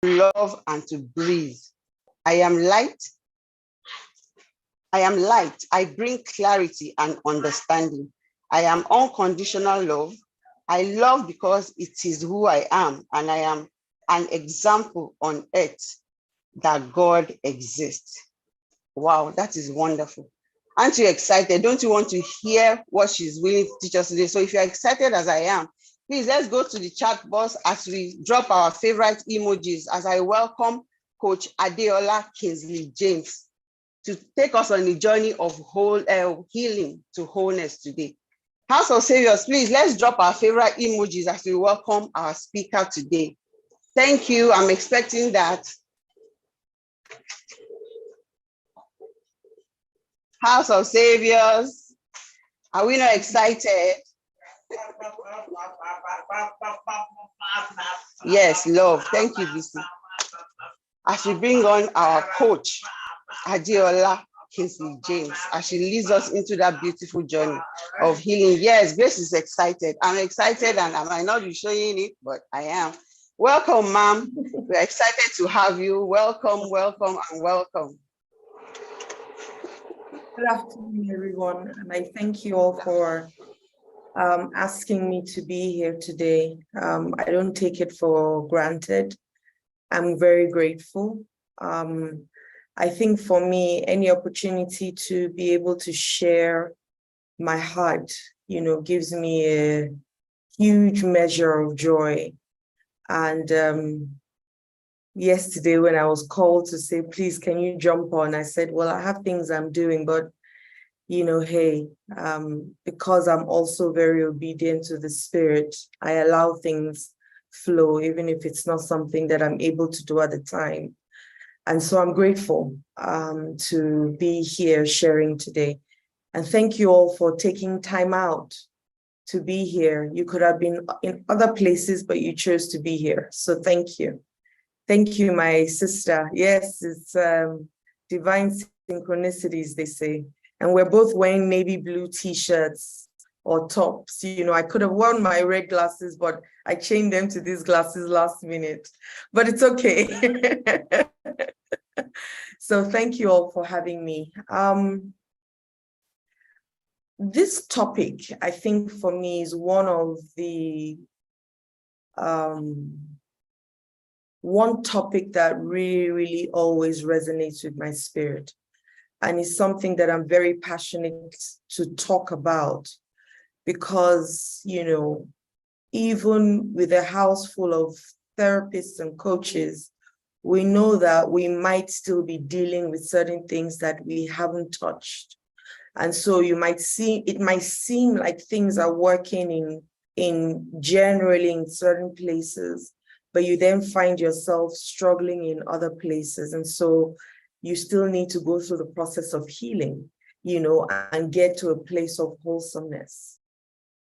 love, and to breathe. I am light. I am light. I bring clarity and understanding. I am unconditional love. I love because it is who I am, and I am an example on earth that God exists. Wow, that is wonderful. Aren't you excited? Don't you want to hear what she's willing to teach us today? So if you're excited as I am, please let's go to the chat box as we drop our favorite emojis as I welcome Coach Adeola Kingsley James to take us on a journey of healing to wholeness today. House of Saviours, please let's drop our favorite emojis as we welcome our speaker today. Thank you. I'm expecting that. House of Saviours, are we not excited? Yes, love. Thank you, Bisi. As we bring on our coach, Adeola Kingsley James, as she leads us into that beautiful journey of healing. Yes, Grace is excited. I'm excited and I might not be showing it, but I am. Welcome, ma'am. We're excited to have you. Welcome, welcome, and welcome. Good afternoon, everyone, and I thank you all for asking me to be here today. I don't take it for granted. I'm very grateful. I think for me, any opportunity to be able to share my heart, gives me a huge measure of joy. And yesterday when I was called to say, please, can you jump on? I said, well, I have things I'm doing, but hey, because I'm also very obedient to the Spirit, I allow things flow, even if it's not something that I'm able to do at the time. And so I'm grateful to be here sharing today. And thank you all for taking time out to be here. You could have been in other places, but you chose to be here. So thank you. Thank you, my sister. Yes, it's divine synchronicities, they say. And we're both wearing navy blue t-shirts or tops. I could have worn my red glasses, but I changed them to these glasses last minute. But it's okay. So thank you all for having me. This topic, I think for me, is one of the one topic that really, really always resonates with my spirit. And it's something that I'm very passionate to talk about because, even with a house full of therapists and coaches, we know that we might still be dealing with certain things that we haven't touched. And so it might seem like things are working generally in certain places, but you then find yourself struggling in other places. And so you still need to go through the process of healing, and get to a place of wholesomeness.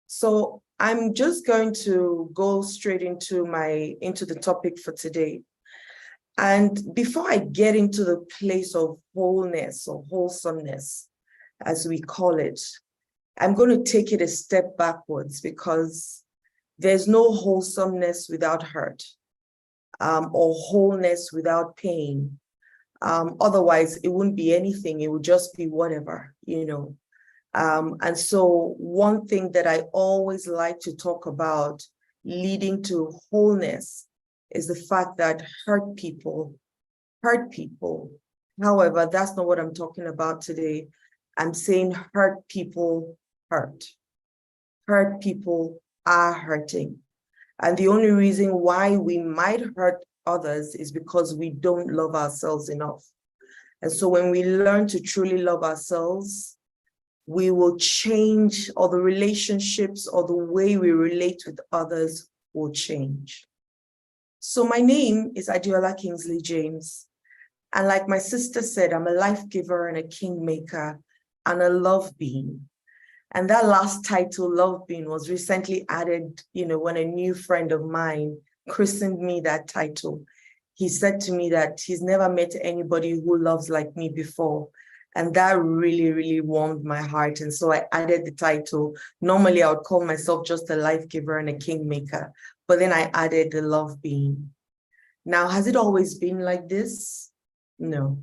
So I'm just going to go straight into the topic for today. And before I get into the place of wholeness or wholesomeness, as we call it, I'm going to take it a step backwards because there's no wholesomeness without hurt, or wholeness without pain. Otherwise, it wouldn't be anything. It would just be whatever, And so one thing that I always like to talk about leading to wholeness is the fact that hurt people. However, that's not what I'm talking about today. I'm saying hurt people hurt. Hurt people are hurting. And the only reason why we might hurt others is because we don't love ourselves enough. And so when we learn to truly love ourselves, we will change, or the relationships or the way we relate with others will change. So my name is Adeola Kingsley James. And like my sister said, I'm a life giver and a kingmaker and a love being. And that last title, love being, was recently added, when a new friend of mine christened me that title. He said to me that he's never met anybody who loves like me before. And that really, really warmed my heart. And so I added the title. Normally, I would call myself just a life giver and a kingmaker, but then I added the love being. Now, has it always been like this? No.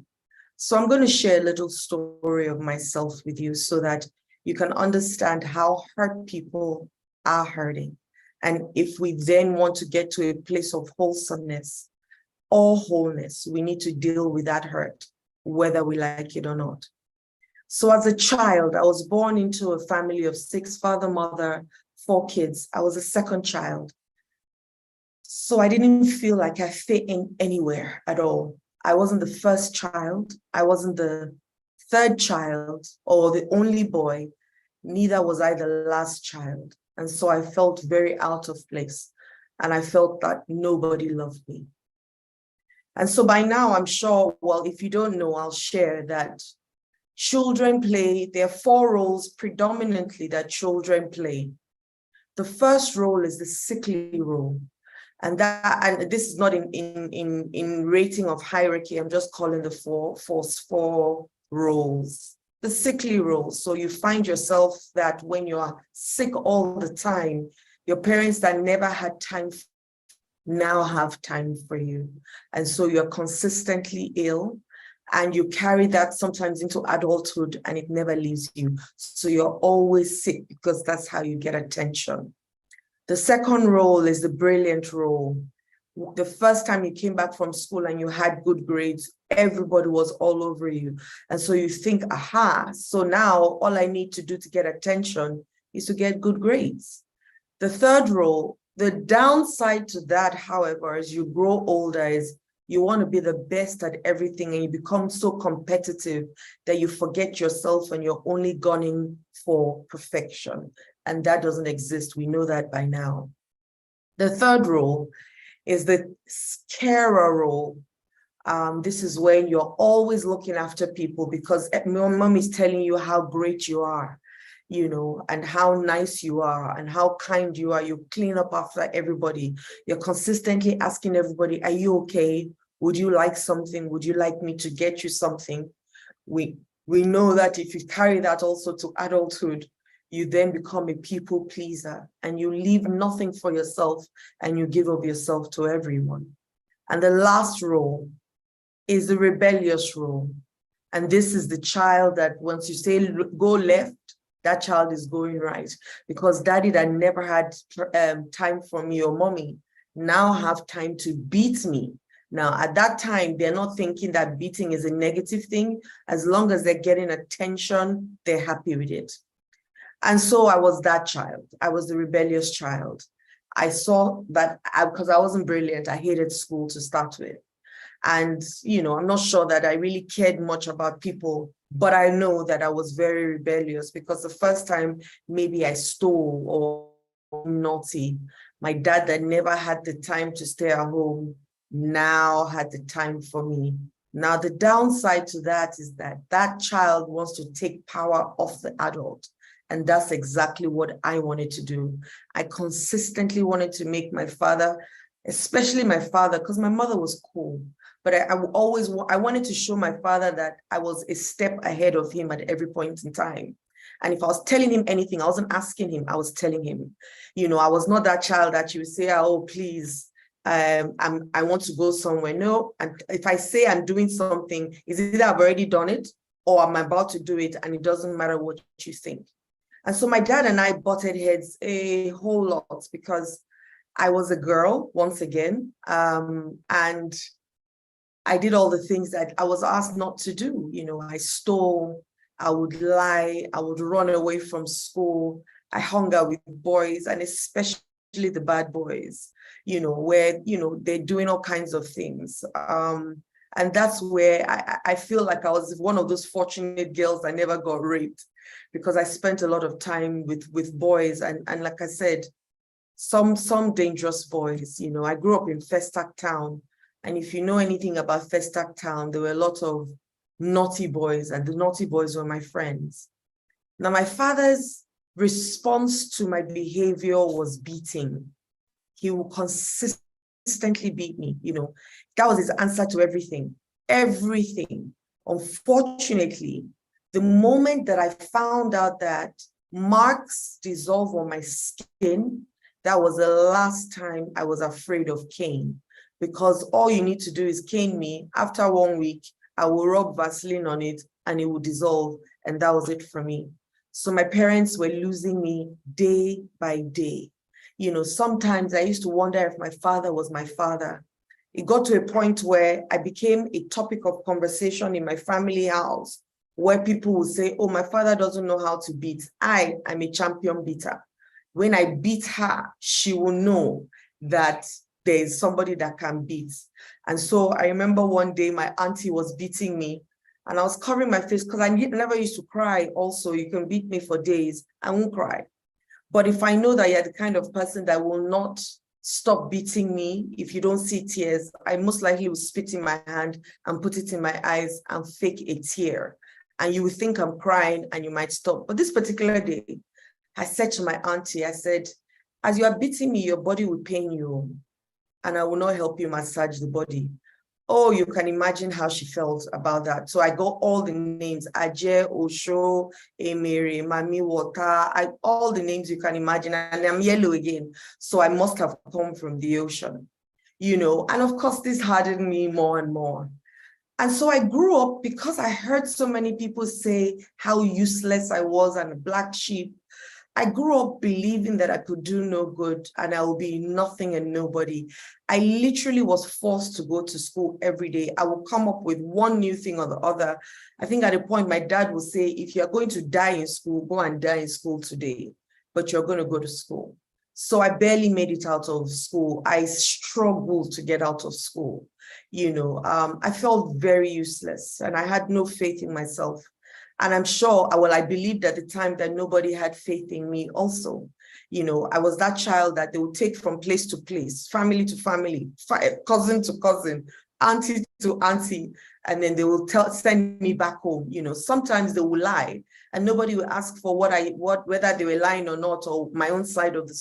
So I'm going to share a little story of myself with you so that you can understand how hurt people are hurting. And if we then want to get to a place of wholesomeness or wholeness, we need to deal with that hurt, whether we like it or not. So as a child, I was born into a family of 6, father, mother, 4 kids. I was a second child. So I didn't feel like I fit in anywhere at all. I wasn't the first child. I wasn't the third child or the only boy. Neither was I the last child. And so I felt very out of place. And I felt that nobody loved me. And so by now, I'm sure, well, if you don't know, I'll share that children play, there are 4 roles predominantly that children play. The first role is the sickly role. And this is not in rating of hierarchy. I'm just calling the four roles. The sickly role. So you find yourself that when you are sick all the time, your parents that never had time now have time for you. And so you're consistently ill, and you carry that sometimes into adulthood, and it never leaves you. So you're always sick because that's how you get attention. The second role is the brilliant role. The first time you came back from school and you had good grades, everybody was all over you. And so you think, aha, so now all I need to do to get attention is to get good grades. The third role, the downside to that, however, as you grow older, is you want to be the best at everything, and you become so competitive that you forget yourself and you're only gunning for perfection. And that doesn't exist. We know that by now. The third role is the carer role. This is when you're always looking after people because mom is telling you how great you are, you know, and how nice you are and how kind you are. You clean up after everybody. You're consistently asking everybody, are you okay? Would you like something? Would you like me to get you something? We know that if you carry that also to adulthood, you then become a people pleaser and you leave nothing for yourself and you give of yourself to everyone. And the last role is the rebellious role. And this is the child that once you say go left, that child is going right, because daddy that never had time for me or mommy now have time to beat me. Now, at that time, they're not thinking that beating is a negative thing. As long as they're getting attention, they're happy with it. And so I was that child. I was the rebellious child. I saw that because I wasn't brilliant, I hated school to start with. And, you know, I'm not sure that I really cared much about people, but I know that I was very rebellious because the first time maybe I stole or naughty, my dad that never had the time to stay at home now had the time for me. Now, the downside to that is that that child wants to take power off the adult. And that's exactly what I wanted to do. I consistently wanted to make my father, especially my father, because my mother was cool. But I wanted to show my father that I was a step ahead of him at every point in time. And if I was telling him anything, I wasn't asking him, I was telling him. You know, I was not that child that you would say, oh, please, I want to go somewhere. No, and if I say I'm doing something, is either I've already done it or I'm about to do it, and it doesn't matter what you think. And so my dad and I butted heads a whole lot because I was a girl, once again, and I did all the things that I was asked not to do. You know, I stole, I would lie, I would run away from school. I hung out with boys, and especially the bad boys, you know, where, you know, they're doing all kinds of things. And that's where I feel like I was one of those fortunate girls that never got raped, because I spent a lot of time with boys. And like I said, some dangerous boys. You know, I grew up in Festac Town. And if you know anything about Festac Town, there were a lot of naughty boys, and the naughty boys were my friends. Now, my father's response to my behavior was beating. He would consistently beat me, you know. That was his answer to everything, everything. Unfortunately, the moment that I found out that marks dissolve on my skin, that was the last time I was afraid of cane. because all you need to do is cane me. After 1 week, I will rub Vaseline on it and it will dissolve. And that was it for me. So my parents were losing me day by day. You know, sometimes I used to wonder if my father was my father. It got to a point where I became a topic of conversation in my family house, where people would say, oh, my father doesn't know how to beat. I am a champion beater. When I beat her, she will know that there is somebody that can beat. And so I remember one day my auntie was beating me and I was covering my face because I never used to cry. Also, you can beat me for days, I won't cry. But if I know that you're the kind of person that will not stop beating me, if you don't see tears, I most likely will spit in my hand and put it in my eyes and fake a tear. And you will think I'm crying and you might stop. But this particular day, I said to my auntie, I said, as you are beating me, your body will pain you and I will not help you massage the body. Oh, you can imagine how she felt about that. So I got all the names, Aje, Osho, Emere, Mami Water, all the names you can imagine. And I'm yellow again. So I must have come from the ocean, you know. And of course, this hardened me more and more. And so I grew up because I heard so many people say how useless I was and a black sheep. I grew up believing that I could do no good and I will be nothing and nobody. I literally was forced to go to school every day. I would come up with one new thing or the other. I think at a point, my dad would say, if you're going to die in school, go and die in school today, but you're going to go to school. So I barely made it out of school. I struggled to get out of school. You know, I felt very useless and I had no faith in myself. And I'm sure, well, I believed at the time that nobody had faith in me also. You know, I was that child that they would take from place to place, family to family, cousin to cousin, auntie to auntie, and then they will send me back home. You know, sometimes they will lie and nobody will ask for whether they were lying or not, or my own side of the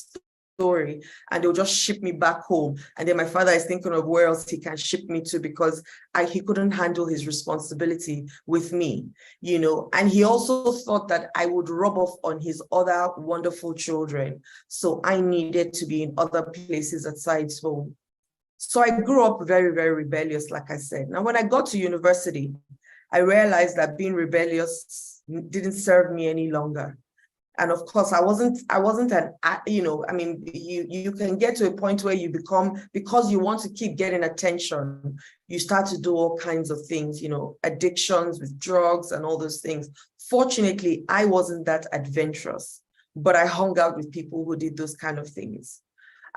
story, and they'll just ship me back home. And then my father is thinking of where else he can ship me to because he couldn't handle his responsibility with me, you know. And he also thought that I would rub off on his other wonderful children. So I needed to be in other places aside home. So I grew up very, very rebellious, like I said. Now, when I got to university, I realized that being rebellious didn't serve me any longer. And of course, I wasn't an, you know, I mean, you can get to a point where you become, because you want to keep getting attention, you start to do all kinds of things, you know, addictions with drugs and all those things. Fortunately, I wasn't that adventurous, but I hung out with people who did those kind of things.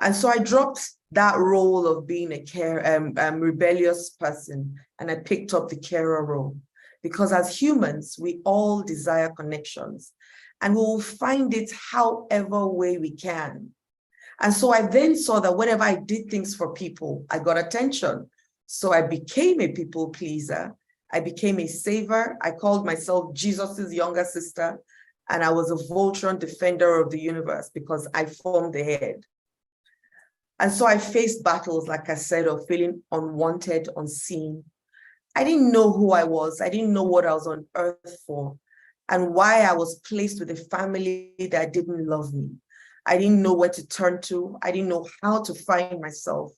And so I dropped that role of being a rebellious person, and I picked up the carer role. Because as humans, we all desire connections. And we will find it however way we can. And so I then saw that whenever I did things for people, I got attention. So I became a people pleaser. I became a saver. I called myself Jesus's younger sister. And I was a Voltron defender of the universe because I formed the head. And so I faced battles, like I said, of feeling unwanted, unseen. I didn't know who I was. I didn't know what I was on earth for, and why I was placed with a family that didn't love me. I didn't know where to turn to. I didn't know how to find myself.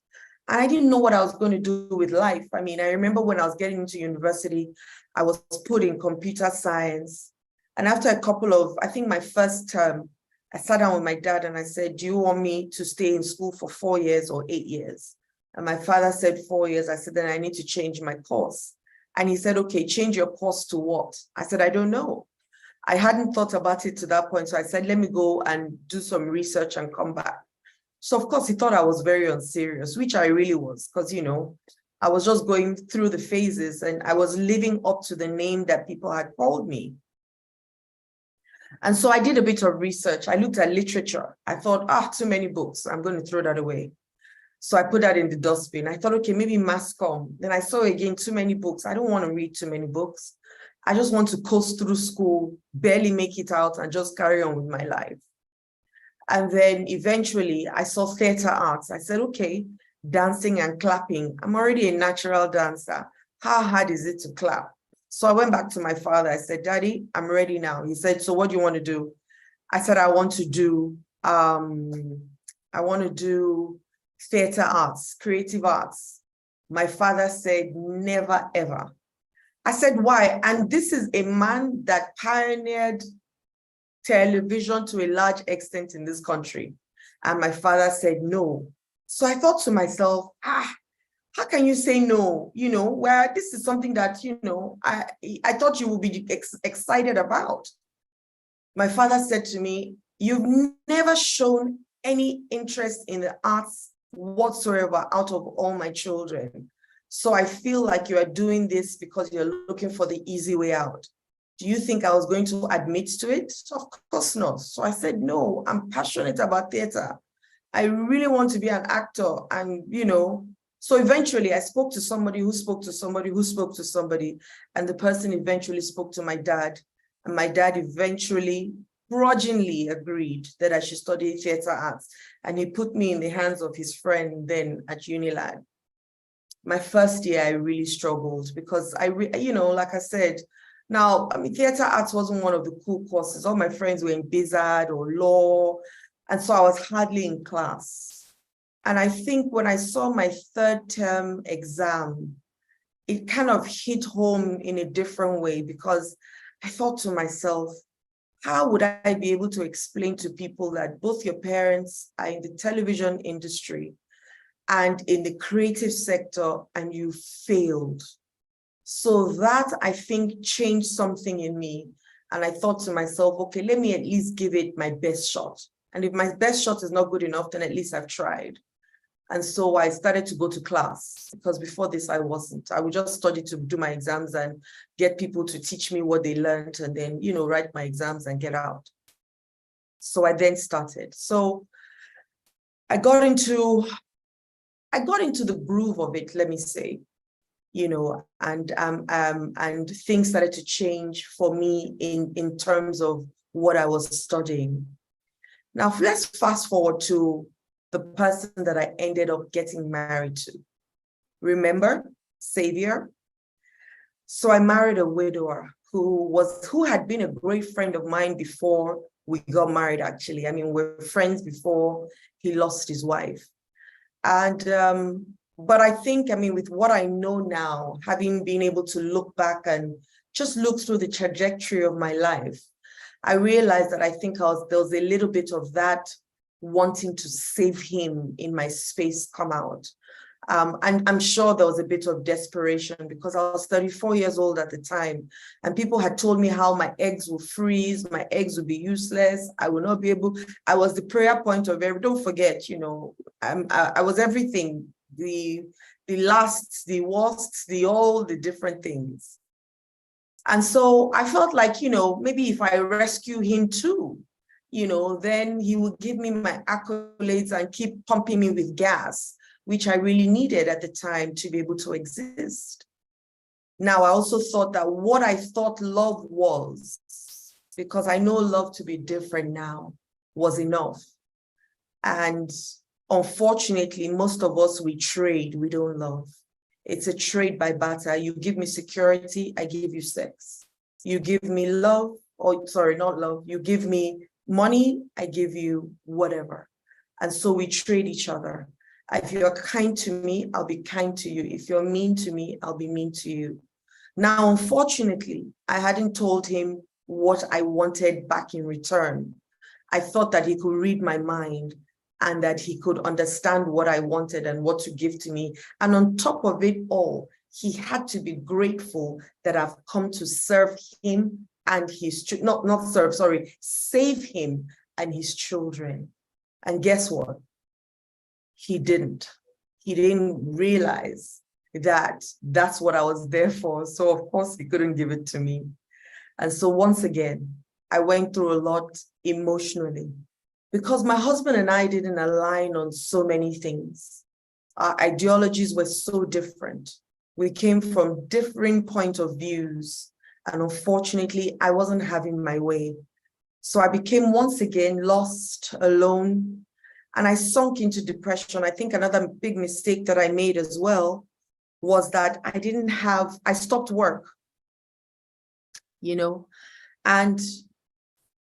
And I didn't know what I was going to do with life. I mean, I remember when I was getting into university, I was put in computer science. And after a couple of, I think my first term, I sat down with my dad and I said, do you want me to stay in school for 4 years or 8 years? And my father said 4 years. I said, then I need to change my course. And he said, okay, change your course to what? I said, I don't know. I hadn't thought about it to that point. So I said, let me go and do some research and come back. So of course he thought I was very unserious, which I really was, because, you know, I was just going through the phases and I was living up to the name that people had called me. And so I did a bit of research. I looked at literature. I thought, too many books. I'm going to throw that away. So I put that in the dustbin. I thought, okay, maybe mass comm. Then I saw again, too many books. I don't want to read too many books. I just want to coast through school, barely make it out, and just carry on with my life. And then eventually I saw theater arts. I said, okay, dancing and clapping. I'm already a natural dancer. How hard is it to clap? So I went back to my father. I said, Daddy, I'm ready now. He said, so what do you want to do? I said, I want to do theater arts, creative arts. My father said, never, ever. I said, why? And this is a man that pioneered television to a large extent in this country. And my father said, no. So I thought to myself, how can you say no? Where this is something that, I thought you would be excited about. My father said to me, you've never shown any interest in the arts whatsoever out of all my children. So I feel like you are doing this because you're looking for the easy way out. Do you think I was going to admit to it? Of course not. So I said, no, I'm passionate about theater. I really want to be an actor. And, so eventually I spoke to somebody who spoke to somebody who spoke to somebody, and the person eventually spoke to my dad. And my dad eventually grudgingly agreed that I should study theater arts. And he put me in the hands of his friend then at Unilad. My first year, I really struggled because like I said, now, theater arts wasn't one of the cool courses. All my friends were in Bizard or law. And so I was hardly in class. And I think when I saw my third term exam, it kind of hit home in a different way, because I thought to myself, how would I be able to explain to people that both your parents are in the television industry and in the creative sector and you failed? So that, I think, changed something in me. And I thought to myself, okay, let me at least give it my best shot. And if my best shot is not good enough, then at least I've tried. And so I started to go to class, because before this, I wasn't. I would just study to do my exams and get people to teach me what they learned, and then, write my exams and get out. So I then started. So I got into the groove of it, let me say, and things started to change for me in terms of what I was studying. Now, let's fast forward to the person that I ended up getting married to. Remember, Saviour? So I married a widower who had been a great friend of mine before we got married, actually. We're friends before he lost his wife. And, but I think, with what I know now, having been able to look back and just look through the trajectory of my life, I realized that I think there was a little bit of that wanting to save him in my space come out. And I'm sure there was a bit of desperation, because I was 34 years old at the time, and people had told me how my eggs will freeze, my eggs will be useless, I will not be able. I was the prayer point of every. Don't forget, I was everything, the last, the worst, all the different things. And so I felt like, maybe if I rescue him too, then he would give me my accolades and keep pumping me with gas, which I really needed at the time to be able to exist. Now, I also thought that what I thought love was, because I know love to be different now, was enough. And unfortunately, most of us, we trade, we don't love. It's a trade by barter. You give me security, I give you sex. You give me love, not love, you give me money, I give you whatever. And so we trade each other. If you're kind to me, I'll be kind to you. If you're mean to me, I'll be mean to you. Now, unfortunately, I hadn't told him what I wanted back in return. I thought that he could read my mind and that he could understand what I wanted and what to give to me. And on top of it all, he had to be grateful that I've come to serve him and his, save him and his children. And guess what? He didn't. He didn't realize that that's what I was there for. So of course he couldn't give it to me. And so once again, I went through a lot emotionally, because my husband and I didn't align on so many things. Our ideologies were so different. We came from differing point of views. And unfortunately, I wasn't having my way. So I became once again lost, alone, and I sunk into depression. I think another big mistake that I made as well was that I stopped work, and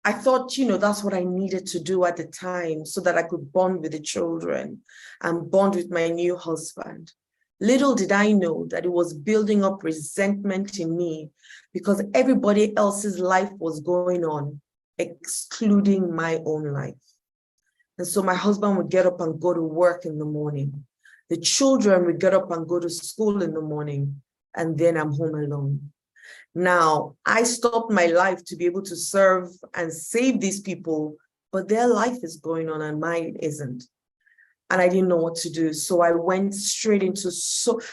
I thought, that's what I needed to do at the time so that I could bond with the children and bond with my new husband. Little did I know that it was building up resentment in me because everybody else's life was going on, excluding my own life. And so my husband would get up and go to work in the morning. The children would get up and go to school in the morning, and then I'm home alone. Now, I stopped my life to be able to serve and save these people, but their life is going on and mine isn't. And I didn't know what to do. So I went straight into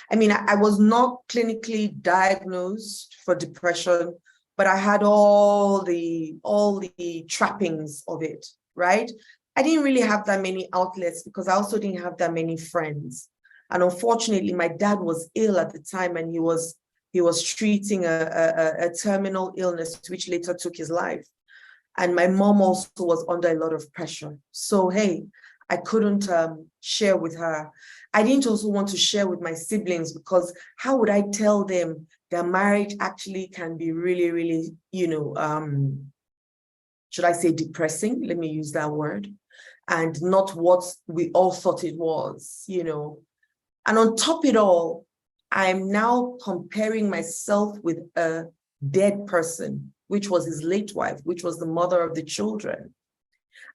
I was not clinically diagnosed for depression, but I had all the trappings of it, right? I didn't really have that many outlets because I also didn't have that many friends. And unfortunately, my dad was ill at the time, and he was treating a terminal illness, which later took his life. And my mom also was under a lot of pressure. So, hey, I couldn't share with her. I didn't also want to share with my siblings because how would I tell them that marriage actually can be really, really, should I say depressing? Let me use that word. And not what we all thought it was, And on top of it all, I'm now comparing myself with a dead person, which was his late wife, which was the mother of the children.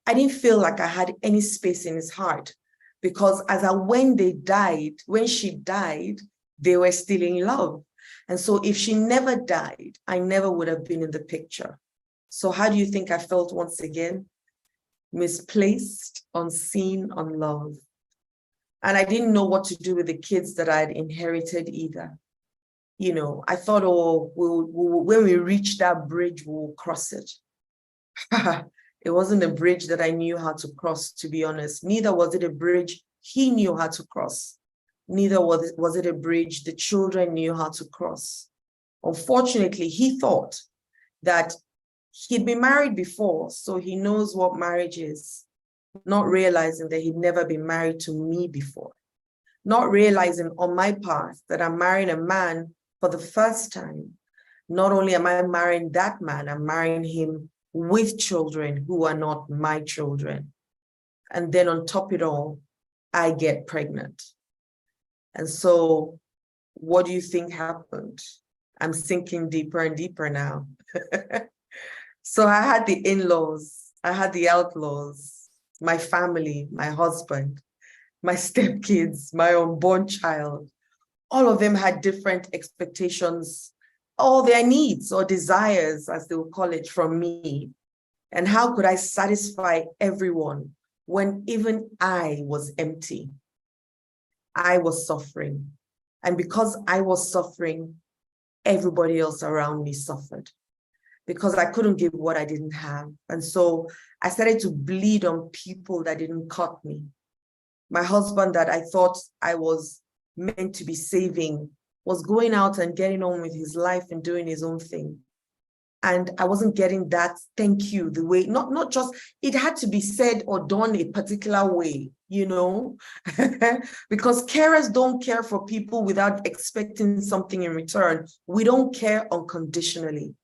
I didn't feel like I had any space in his heart because when she died, they were still in love. And so if she never died, I never would have been in the picture. So how do you think I felt once again? Misplaced, unseen, unloved. And I didn't know what to do with the kids that I had inherited either. I thought, when we reach that bridge, we'll cross it. It wasn't a bridge that I knew how to cross, to be honest. Neither was it a bridge he knew how to cross. Neither was it a bridge the children knew how to cross. Unfortunately, he thought that he'd been married before, so he knows what marriage is, not realizing that he'd never been married to me before, not realizing on my path that I'm marrying a man for the first time. Not only am I marrying that man, I'm marrying him with children who are not my children. And then on top of it all, I get pregnant. And so what do you think happened? I'm sinking deeper and deeper now. So I had the in-laws, I had the outlaws, my family, my husband, my stepkids, my unborn child. All of them had different expectations, all their needs or desires, as they would call it, from me. And how could I satisfy everyone when even I was empty? I was suffering. And because I was suffering, everybody else around me suffered, because I couldn't give what I didn't have. And so I started to bleed on people that didn't cut me. My husband that I thought I was meant to be saving was going out and getting on with his life and doing his own thing. And I wasn't getting that thank you, the way, not just, it had to be said or done a particular way, because carers don't care for people without expecting something in return. We don't care unconditionally.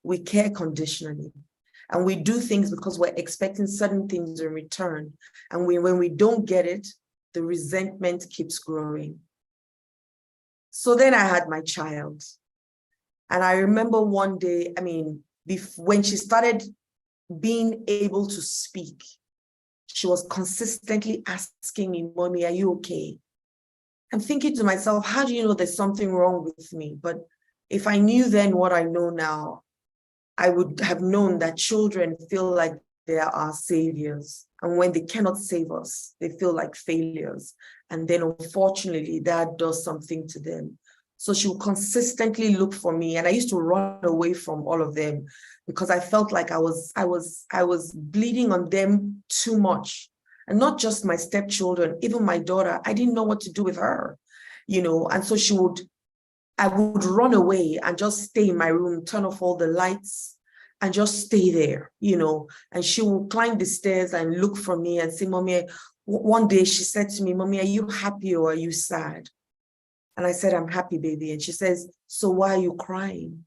We care conditionally. And we do things because we're expecting certain things in return. And when we don't get it, the resentment keeps growing. So then I had my child. And I remember one day, when she started being able to speak, she was consistently asking me, "Mommy, are you okay?" I'm thinking to myself, how do you know there's something wrong with me? But if I knew then what I know now, I would have known that children feel like they are our saviors. And when they cannot save us, they feel like failures. And then unfortunately, that does something to them. So she would consistently look for me. And I used to run away from all of them because I felt like I was bleeding on them too much. And not just my stepchildren, even my daughter, I didn't know what to do with her, and so I would run away and just stay in my room, turn off all the lights and just stay there, and she would climb the stairs and look for me and say, "Mommy," one day she said to me, "Mommy, are you happy or are you sad?" And I said, "I'm happy, baby." And she says, "So why are you crying?"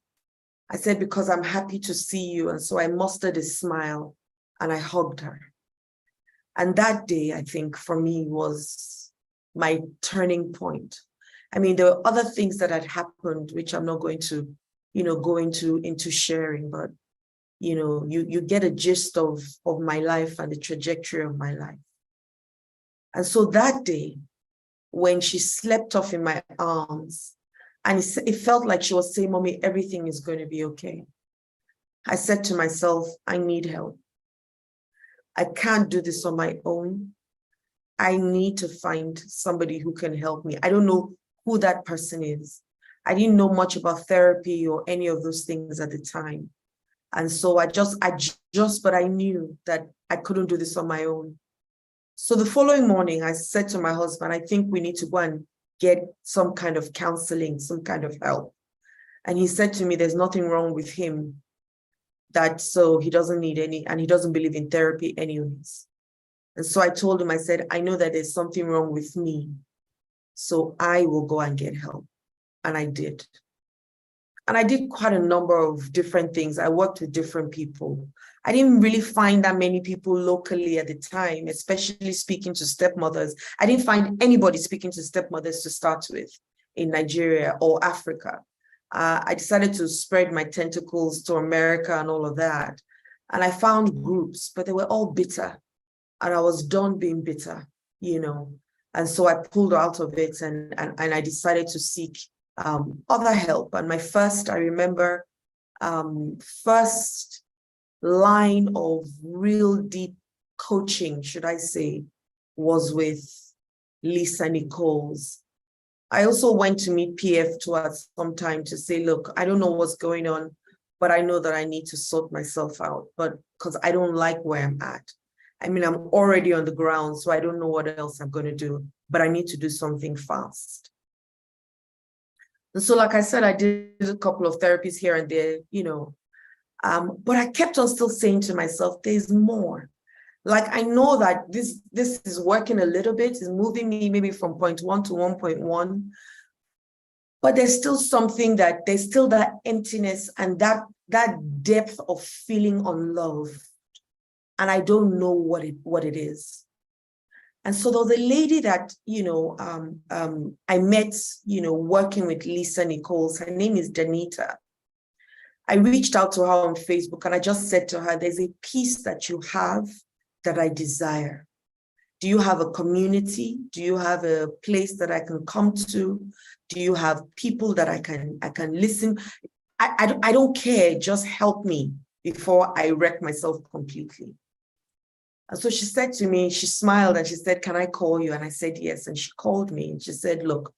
I said, because I'm happy to see you. And so I mustered a smile and I hugged her. And that day, I think for me was my turning point. I mean, there were other things that had happened, which I'm not going to, go into sharing, but, you get a gist of my life and the trajectory of my life. And so that day, when she slept off in my arms, and it felt like she was saying, Mommy, everything is going to be okay. I said to myself, I need help. I can't do this on my own. I need to find somebody who can help me. I don't know who that person is. I didn't know much about therapy or any of those things at the time. And so but I knew that I couldn't do this on my own. So the following morning, I said to my husband, I think we need to go and get some kind of counseling, some kind of help. And he said to me, there's nothing wrong with him, so he doesn't need any, and he doesn't believe in therapy anyways. And so I told him, I said, I know that there's something wrong with me, so I will go and get help. And I did. And I did quite a number of different things. I worked with different people. I didn't really find that many people locally at the time, especially speaking to stepmothers. I didn't find anybody speaking to stepmothers to start with in Nigeria or Africa. I decided to spread my tentacles to America and all of that. And I found groups, but they were all bitter. And I was done being bitter, And so I pulled out of it and I decided to seek other help. And I remember, first line of real deep coaching, should I say, was with Lisa Nichols. I also went to meet PF2 at some time to say, look, I don't know what's going on, but I know that I need to sort myself out, but because I don't like where I'm at. I mean, I'm already on the ground, so I don't know what else I'm going to do, but I need to do something fast. And so, like I said, I did a couple of therapies here and there, but I kept on still saying to myself, there's more. Like, I know that this is working a little bit, is moving me maybe from 0.1 to 1.1, but there's still there's still that emptiness and that depth of feeling unloved. And I don't know what it is. And so there was a lady that, I met, working with Lisa Nichols. Her name is Danita. I reached out to her on Facebook and I just said to her, there's a peace that you have that I desire. Do you have a community? Do you have a place that I can come to? Do you have people that I can listen? I don't care, just help me before I wreck myself completely. And so she said to me, she smiled and she said, can I call you? And I said, yes. And she called me and she said, look,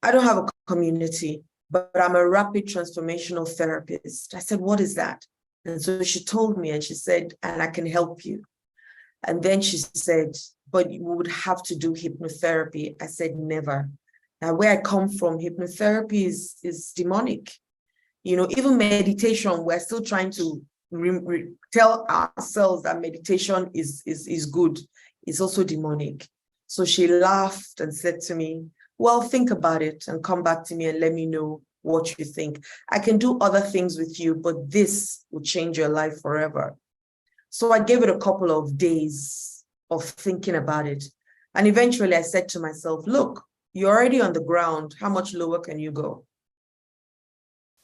I don't have a community, but I'm a rapid transformational therapist. I said, what is that? And so she told me and she said, and I can help you. And then she said, but you would have to do hypnotherapy. I said, never. Now, where I come from, hypnotherapy is demonic. Even meditation, we're still trying to tell ourselves that meditation is good. It's also demonic. So she laughed and said to me, well, think about it and come back to me and let me know what you think. I can do other things with you, but this will change your life forever. So I gave it a couple of days of thinking about it. And eventually I said to myself, look, you're already on the ground. How much lower can you go?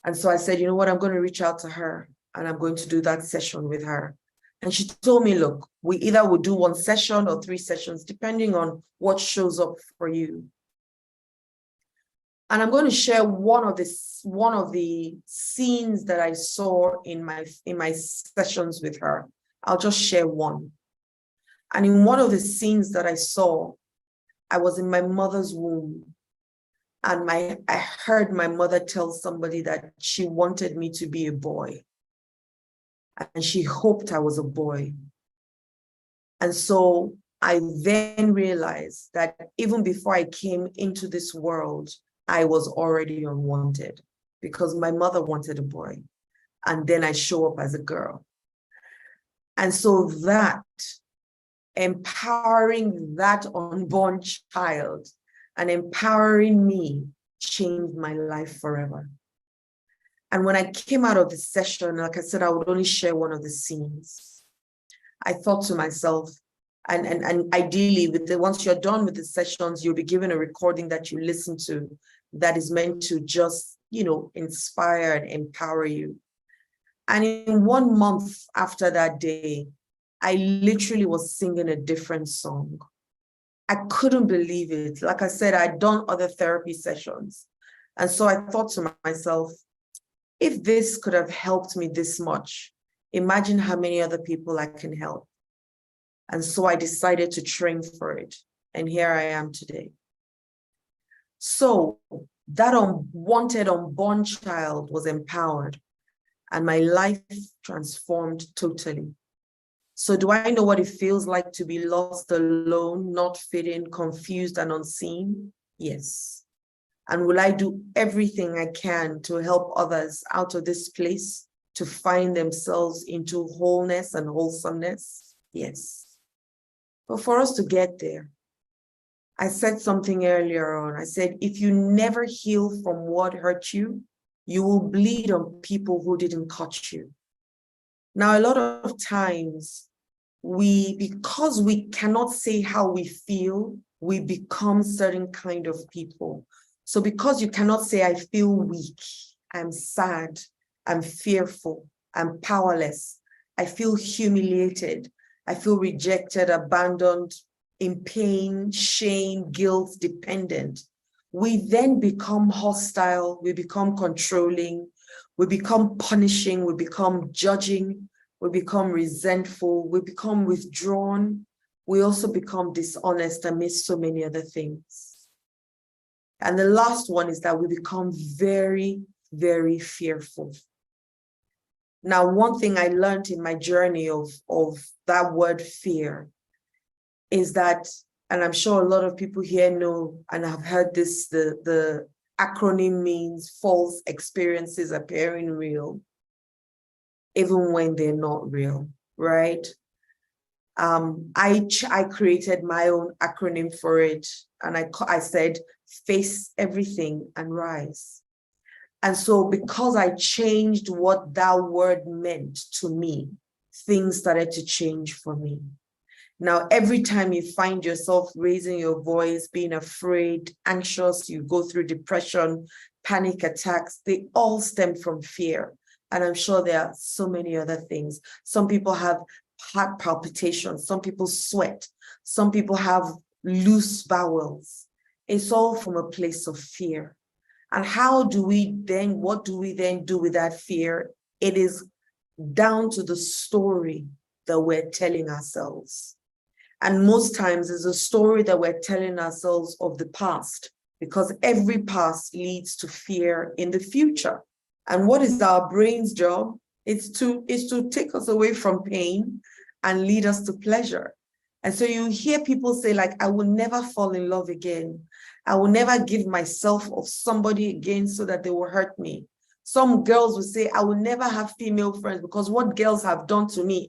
And so I said, you know what, I'm going to reach out to her and I'm going to do that session with her. And she told me, look, we either will do 1 session or 3 sessions, depending on what shows up for you. And I'm going to share one of the scenes that I saw in my sessions with her. I'll just share one. And in one of the scenes that I saw, I was in my mother's womb. And I heard my mother tell somebody that she wanted me to be a boy. And she hoped I was a boy. And so I then realized that even before I came into this world, I was already unwanted because my mother wanted a boy. And then I show up as a girl. And so that, empowering that unborn child and empowering me changed my life forever. And when I came out of the session, like I said, I would only share one of the scenes. I thought to myself, and ideally, once you're done with the sessions, you'll be given a recording that you listen to that is meant to just, inspire and empower you. And in 1 month after that day, I literally was singing a different song. I couldn't believe it. Like I said, I'd done other therapy sessions. And so I thought to myself, if this could have helped me this much, imagine how many other people I can help. And so I decided to train for it. And here I am today. So that unwanted, unborn child was empowered and my life transformed totally. So do I know what it feels like to be lost, alone, not fitting, confused, and unseen? Yes. And will I do everything I can to help others out of this place to find themselves into wholeness and wholesomeness? Yes. But for us to get there, I said something earlier on. I said, if you never heal from what hurt you, you will bleed on people who didn't cut you. Now, a lot of times, because we cannot say how we feel, we become certain kind of people. So because you cannot say, I feel weak, I'm sad, I'm fearful, I'm powerless, I feel humiliated, I feel rejected, abandoned, in pain, shame, guilt, dependent, we then become hostile, we become controlling, we become punishing, we become judging, we become resentful, we become withdrawn, we also become dishonest amidst so many other things. And the last one is that we become very, very fearful. Now, one thing I learned in my journey of that word fear is that, and I'm sure a lot of people here know and have heard this, the acronym means false experiences appearing real, even when they're not real, right? I created my own acronym for it, and I said, face everything and rise. And so because I changed what that word meant to me, things started to change for me. Now, every time you find yourself raising your voice, being afraid, anxious, you go through depression, panic attacks, they all stem from fear. And I'm sure there are so many other things. Some people have heart palpitations, some people sweat, some people have loose bowels. It's all from a place of fear. And what do we then do with that fear? It is down to the story that we're telling ourselves. And most times it's a story that we're telling ourselves of the past, because every past leads to fear in the future. And what is our brain's job? It's to take us away from pain and lead us to pleasure. And so you hear people say, like, I will never fall in love again. I will never give myself of somebody again so that they will hurt me. Some girls will say, I will never have female friends because what girls have done to me,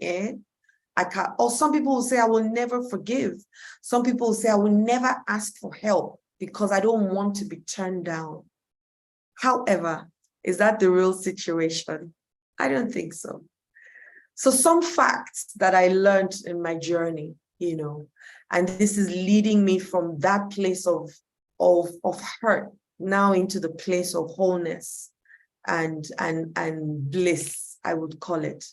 I can't. Or some people will say, I will never forgive. Some people will say, I will never ask for help because I don't want to be turned down. However, is that the real situation? I don't think so. So some facts that I learned in my journey, and this is leading me from that place of hurt now into the place of wholeness and bliss, I would call it.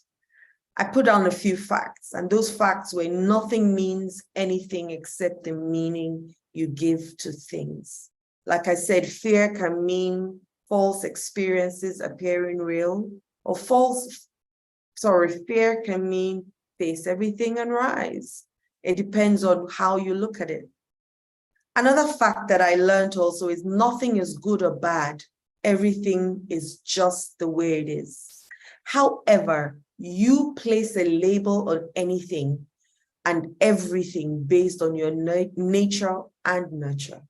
I put down a few facts, and those facts were nothing means anything except the meaning you give to things. Like I said, fear can mean false experiences appearing real, or fear can mean face everything and rise. It depends on how you look at it. Another fact that I learned also is nothing is good or bad. Everything is just the way it is. However, you place a label on anything and everything based on your nature and nurture.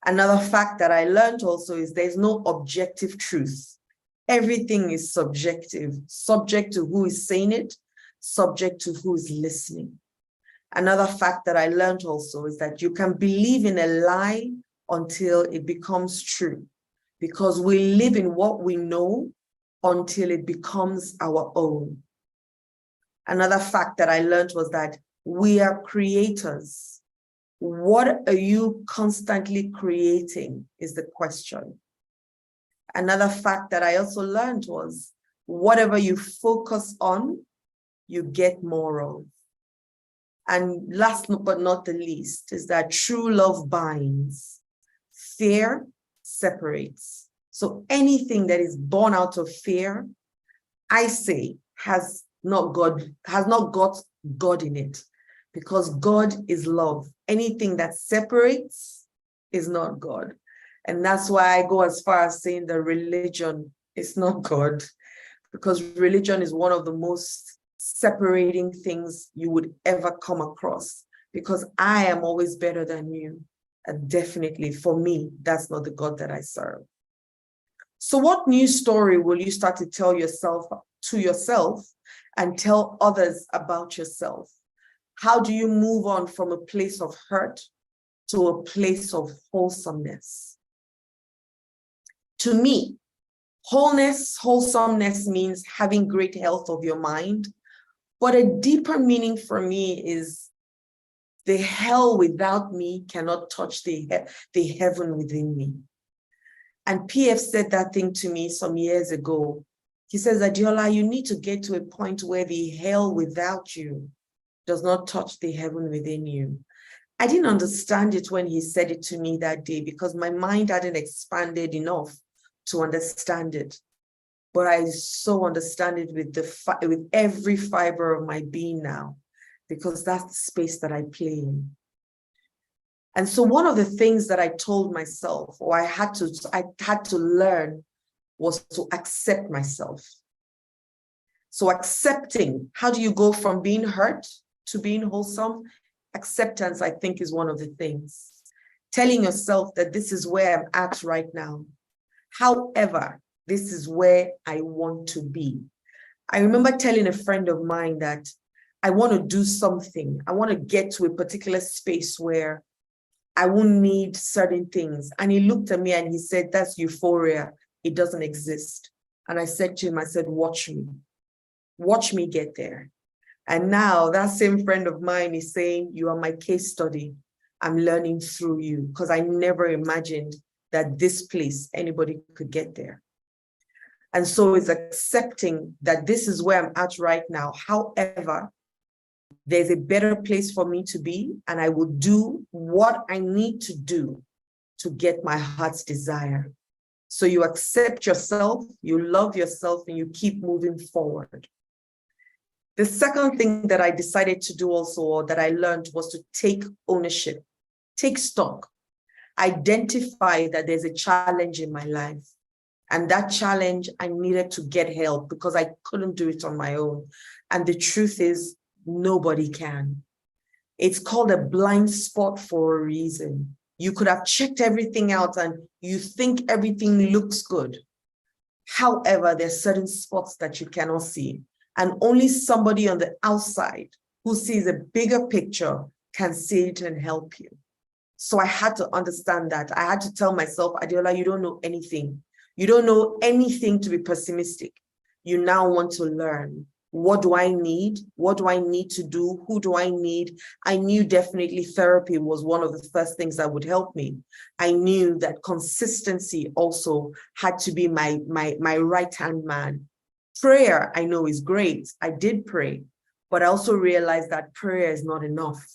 Another fact that I learned also is there's no objective truth. Everything is subjective, subject to who is saying it, subject to who is listening. Another fact that I learned also is that you can believe in a lie until it becomes true. because we live in what we know until it becomes our own. Another fact that I learned was that we are creators. What are you constantly creating is the question. Another fact that I also learned was whatever you focus on, you get more of. And last but not the least is that true love binds, fear separates. So anything that is born out of fear, I say, has not got God in it, because God is love. Anything that separates is not God. And that's why I go as far as saying that religion is not God, because religion is one of the most separating things you would ever come across, because I am always better than you. And definitely for me, that's not the God that I serve. So what new story will you start to tell yourself to yourself and tell others about yourself? How do you move on from a place of hurt to a place of wholesomeness? To me, wholesomeness means having great health of your mind, but a deeper meaning for me is the hell without me cannot touch the heaven within me. And PF said that thing to me some years ago. He says, Adeola, you need to get to a point where the hell without you does not touch the heaven within you. I didn't understand it when he said it to me that day, because my mind hadn't expanded enough to understand it. But I so understand it with every fiber of my being now, because that's the space that I play in. And so one of the things that I told myself, or I had to learn, was to accept myself. So accepting, how do you go from being hurt to being wholesome? Acceptance, I think, is one of the things. Telling yourself that this is where I'm at right now. However, this is where I want to be. I remember telling a friend of mine that I want to do something. I want to get to a particular space where I won't need certain things. And he looked at me and he said, that's euphoria. It doesn't exist. And I said to him, I said, watch me. Watch me get there. And now that same friend of mine is saying, you are my case study. I'm learning through you, because I never imagined that this place, anybody could get there. And so it's accepting that this is where I'm at right now. However, there's a better place for me to be, and I will do what I need to do to get my heart's desire. So you accept yourself, you love yourself, and you keep moving forward. The second thing that I decided to do also, or that I learned, was to take ownership, take stock, identify that there's a challenge in my life. And that challenge, I needed to get help because I couldn't do it on my own. And the truth is, nobody can. It's called a blind spot for a reason. You could have checked everything out and you think everything looks good. However, there's certain spots that you cannot see. And only somebody on the outside who sees a bigger picture can see it and help you. So I had to understand that. I had to tell myself, Adeola, you don't know anything. You don't know anything to be pessimistic. You now want to learn. What do I need? What do I need to do? Who do I need? I knew definitely therapy was one of the first things that would help me. I knew that consistency also had to be my right-hand man. Prayer, I know, is great. I did pray, but I also realized that prayer is not enough.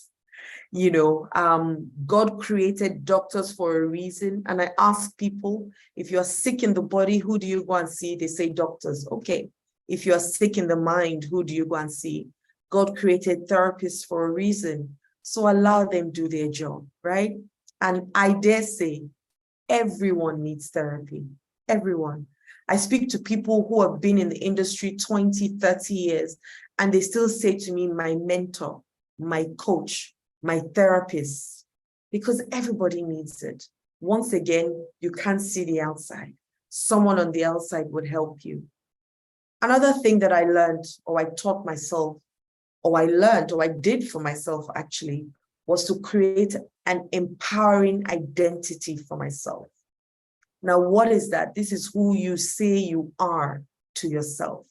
You know, God created doctors for a reason. And I ask people, if you're sick in the body, who do you go and see? They say doctors. Okay. If you're sick in the mind, who do you go and see? God created therapists for a reason. So allow them do their job, right? And I dare say, everyone needs therapy. Everyone. I speak to people who have been in the industry 20, 30 years, and they still say to me, my mentor, my coach, my therapist, because everybody needs it. Once again, you can't see the outside. Someone on the outside would help you. Another thing that I learned, or I taught myself, or I did for myself actually, was to create an empowering identity for myself. Now, what is that? This is who you say you are to yourself.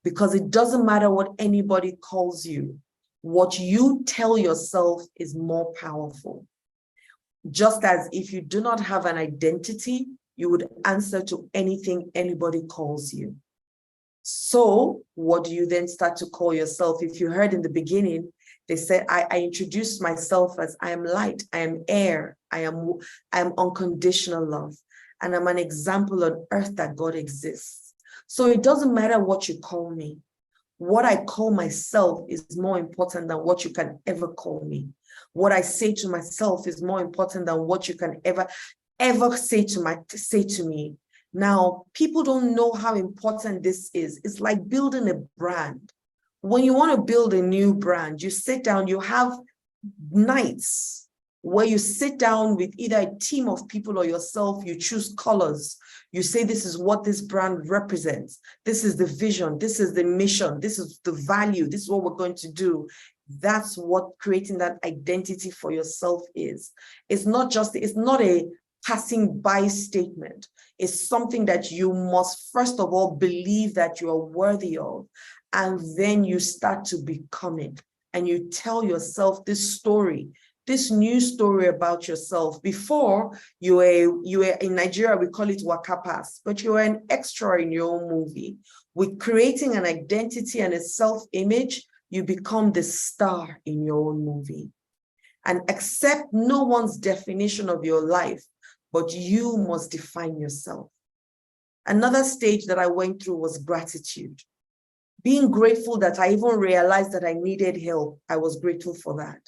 Because it doesn't matter what anybody calls you. What you tell yourself is more powerful. Just as if you do not have an identity, you would answer to anything anybody calls you. So what do you then start to call yourself? If you heard in the beginning, they said, I introduced myself as I am light, I am air, I am unconditional love, and I'm an example on earth that God exists. So it doesn't matter what you call me. What I call myself is more important than what you can ever call me. What I say to myself is more important than what you can ever say to me. Now, people don't know how important this is. It's like building a brand. When you want to build a new brand, you sit down, you have nights where you sit down with either a team of people or yourself, you choose colors. You say, this is what this brand represents. This is the vision. This is the mission. This is the value. This is what we're going to do. That's what creating that identity for yourself is. It's not a passing by statement. Is something that you must first of all believe that you are worthy of, and then you start to become it, and you tell yourself this story, this new story about yourself. Before, you were in Nigeria, we call it wakapas, but you were an extra in your own movie. With creating an identity and a self-image, you become the star in your own movie, and accept no one's definition of your life, but you must define yourself. Another stage that I went through was gratitude. Being grateful that I even realized that I needed help. I was grateful for that,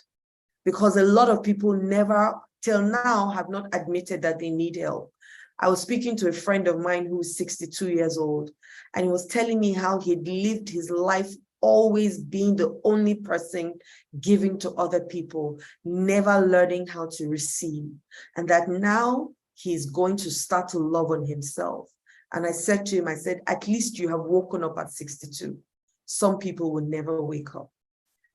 because a lot of people never, till now, have not admitted that they need help. I was speaking to a friend of mine who is 62 years old, and he was telling me how he'd lived his life always being the only person giving to other people, never learning how to receive, and that now he's going to start to love on himself. And I said to him, I said, at least you have woken up at 62. Some people will never wake up.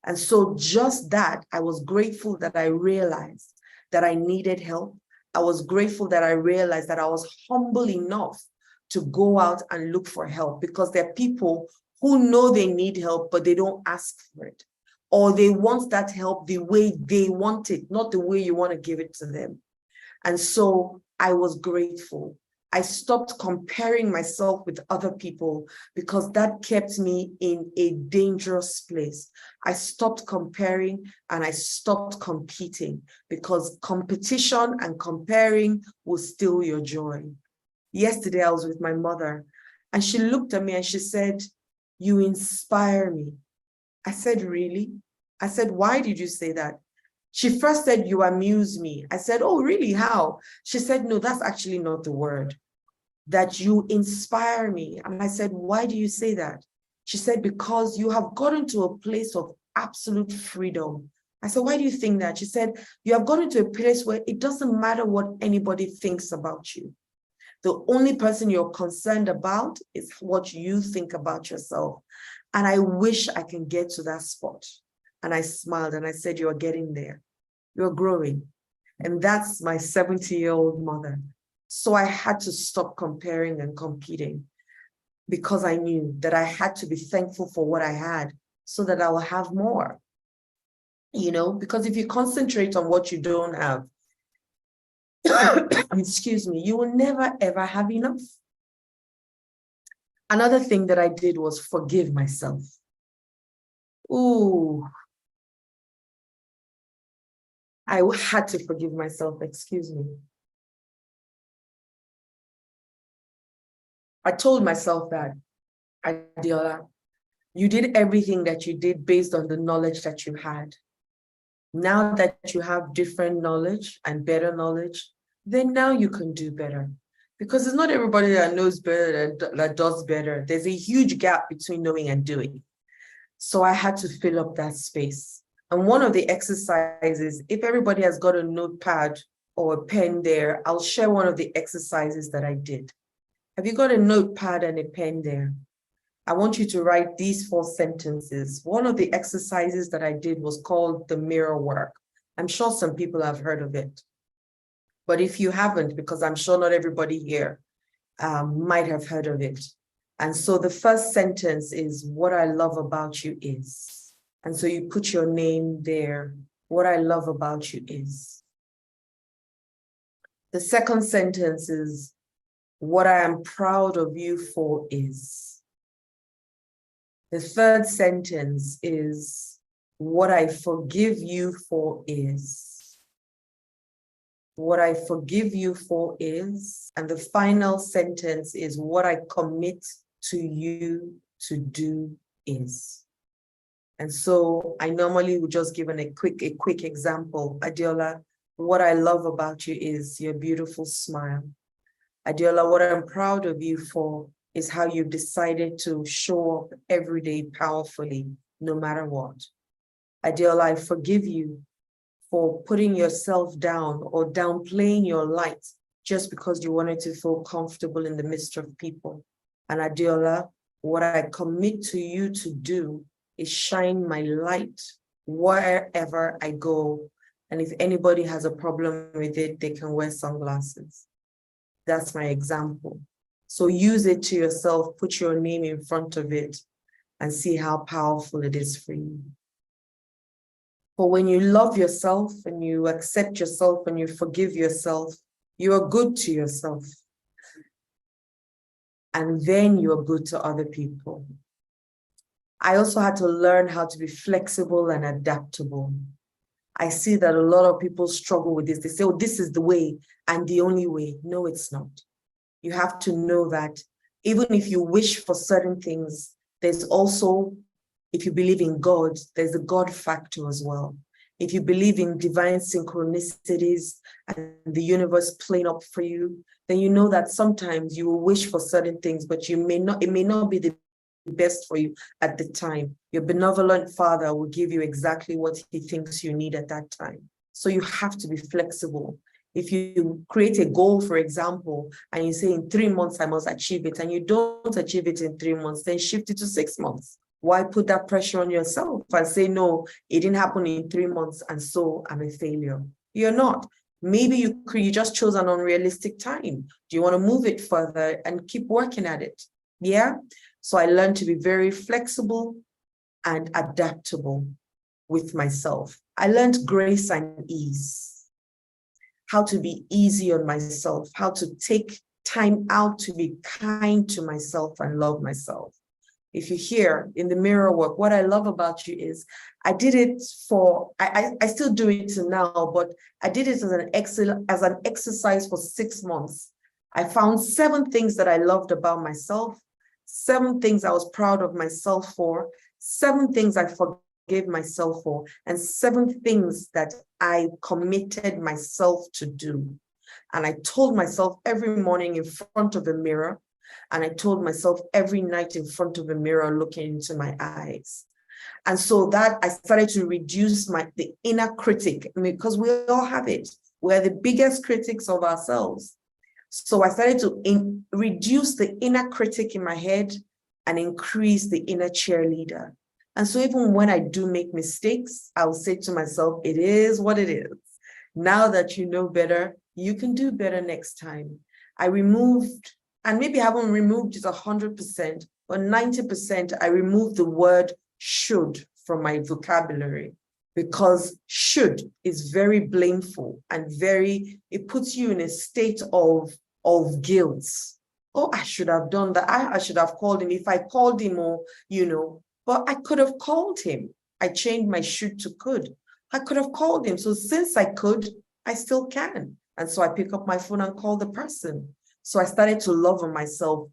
And so just that, I was grateful that I realized that I needed help. I was grateful that I realized that I was humble enough to go out and look for help, because there are people who know they need help, but they don't ask for it. Or they want that help the way they want it, not the way you want to give it to them. And so I was grateful. I stopped comparing myself with other people, because that kept me in a dangerous place. I stopped comparing and I stopped competing, because competition and comparing will steal your joy. Yesterday, I was with my mother, and she looked at me and she said, "You inspire me." I said, "Really?" I said, "Why did you say that?" She first said, "You amuse me." I said, "Oh, really? How?" She said, "No, that's actually not the word. That you inspire me." And I said, "Why do you say that?" She said, "Because you have gotten to a place of absolute freedom." I said, "Why do you think that?" She said, "You have gotten to a place where it doesn't matter what anybody thinks about you. The only person you're concerned about is what you think about yourself." And I wish I can get to that spot. And I smiled and I said, "You're getting there. You're growing." And that's my 70-year-old mother. So I had to stop comparing and competing, because I knew that I had to be thankful for what I had so that I will have more. Because if you concentrate on what you don't have, excuse me, you will never, ever have enough. Another thing that I did was forgive myself. Ooh. I had to forgive myself, excuse me. I told myself that, Adeola, you did everything that you did based on the knowledge that you had. Now that you have different knowledge and better knowledge, then now you can do better. Because it's not everybody that knows better that does better. There's a huge gap between knowing and doing. So I had to fill up that space. And one of the exercises, if everybody has got a notepad or a pen there, I'll share one of the exercises that I did. Have you got a notepad and a pen there? I want you to write these 4 sentences. One of the exercises that I did was called the mirror work. I'm sure some people have heard of it. But if you haven't, because I'm sure not everybody here might have heard of it. And so the first sentence is, what I love about you is. And so you put your name there. What I love about you is. The second sentence is, what I am proud of you for is. The third sentence is, what I forgive you for is. What I forgive you for is. And the final sentence is, what I commit to you to do is. And so I normally would just give a quick example. Adeola, what I love about you is your beautiful smile. Adeola, what I'm proud of you for is how you've decided to show up every day powerfully, no matter what. Adeola, I forgive you for putting yourself down or downplaying your light just because you wanted to feel comfortable in the midst of people. And Adeola, what I commit to you to do is shine my light wherever I go. And if anybody has a problem with it, they can wear sunglasses. That's my example. So use it to yourself, put your name in front of it, and see how powerful it is for you. But when you love yourself and you accept yourself and you forgive yourself, you are good to yourself. And then you are good to other people. I also had to learn how to be flexible and adaptable. I see that a lot of people struggle with this. They say, oh, this is the way and the only way. No, it's not. You have to know that even if you wish for certain things, there's also, if you believe in God, there's the God factor as well. If you believe in divine synchronicities and the universe playing up for you, then you know that sometimes you will wish for certain things, but it may not be the best for you at the time. Your benevolent Father will give you exactly what he thinks you need at that time. So you have to be flexible. If you create a goal, for example, and you say in 3 months I must achieve it, and you don't achieve it in 3 months, then shift it to 6 months. Why put that pressure on yourself and say, no, it didn't happen in 3 months, and so I'm a failure? You're not. Maybe you just chose an unrealistic time. Do you want to move it further and keep working at it? Yeah. So I learned to be very flexible and adaptable with myself. I learned grace and ease, how to be easy on myself, how to take time out to be kind to myself and love myself. If you hear in the mirror work, what I love about you is I did it I still do it now, but I did it as an exercise for 6 months. I found 7 things that I loved about myself, 7 things I was proud of myself for, 7 things I forgave myself for, and 7 things that I committed myself to do. And I told myself every morning in front of a mirror, and I told myself every night in front of a mirror looking into my eyes. And so that I started to reduce the inner critic, because we all have it. We're the biggest critics of ourselves. So I started to reduce the inner critic in my head and increase the inner cheerleader. And so even when I do make mistakes, I will say to myself, it is what it is. Now that you know better, you can do better next time. I removed, and maybe I haven't removed it 100%, but 90%, I removed the word should from my vocabulary, because should is very blameful and it puts you in a state of guilt. Oh, I should have done that. I should have called him. If I called him, or, but I could have called him. I changed my should to could. I could have called him. So since I could, I still can. And so I pick up my phone and call the person. So I started to love on myself.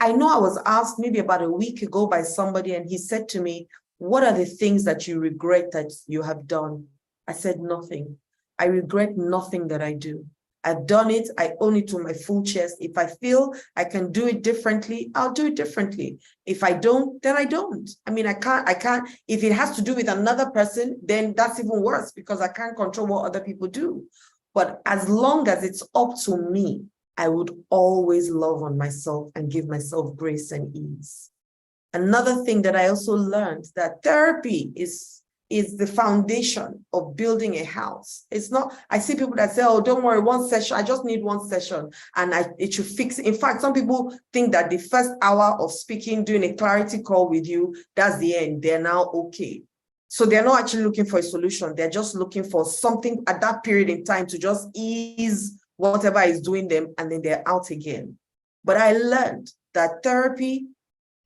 I know I was asked maybe about a week ago by somebody, and he said to me, what are the things that you regret that you have done? I said, nothing. I regret nothing that I do. I've done it. I own it to my full chest. If I feel I can do it differently, I'll do it differently. If I don't, then I don't. I mean, I can't. If it has to do with another person, then that's even worse, because I can't control what other people do. But as long as it's up to me, I would always love on myself and give myself grace and ease. Another thing that I also learned, that therapy is is the foundation of building a house. It's not, I see people that say, oh, don't worry, one session, I just need one session and it should fix it. In fact, some people think that the first hour of speaking, doing a clarity call with you, that's the end. They're now okay. So they're not actually looking for a solution. They're just looking for something at that period in time to just ease whatever is doing them, and then they're out again. But I learned that therapy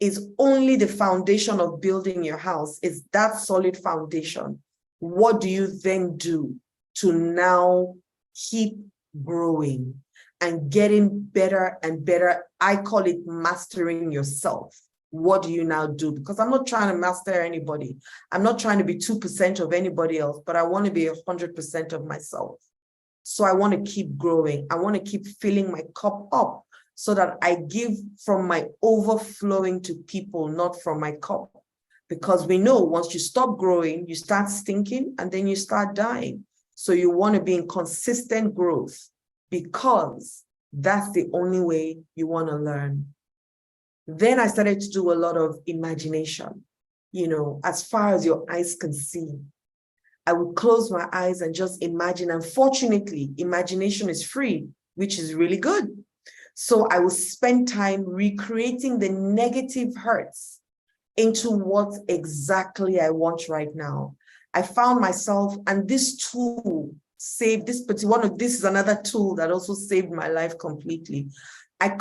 is only the foundation of building your house, is that solid foundation. What do you then do to now keep growing and getting better and better? I call it mastering yourself. What do you now do? Because I'm not trying to master anybody. I'm not trying to be 2% of anybody else, but I want to be 100% of myself. So I want to keep growing. I want to keep filling my cup up, so that I give from my overflowing to people, not from my cup. Because we know once you stop growing, you start stinking and then you start dying. So you want to be in consistent growth, because that's the only way you want to learn. Then I started to do a lot of imagination, as far as your eyes can see. I would close my eyes and just imagine. And fortunately, imagination is free, which is really good. So I will spend time recreating the negative hurts into what exactly I want right now. I found myself, and this tool saved this, but this is another tool that also saved my life completely. I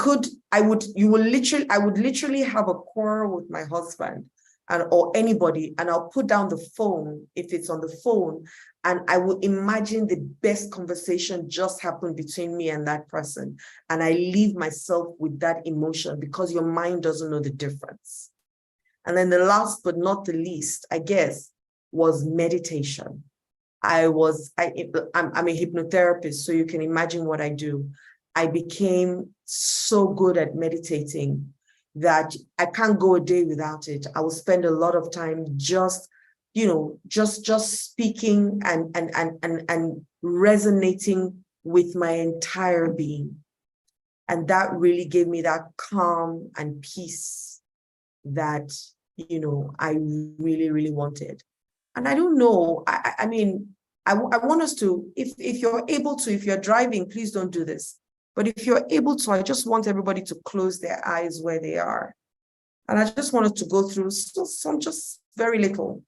would literally have a quarrel with my husband or anybody, and I'll put down the phone if it's on the phone, and I will imagine the best conversation just happened between me and that person. And I leave myself with that emotion, because your mind doesn't know the difference. And then the last but not the least, I guess, was meditation. I'm a hypnotherapist, so you can imagine what I do. I became so good at meditating that I can't go a day without it. I will spend a lot of time just speaking and resonating with my entire being. And that really gave me that calm and peace that, I really, really wanted. And I don't know, I want us to, if you're able to, if you're driving, please don't do this. But if you're able to, I just want everybody to close their eyes where they are. And I just wanted to go through some just very little,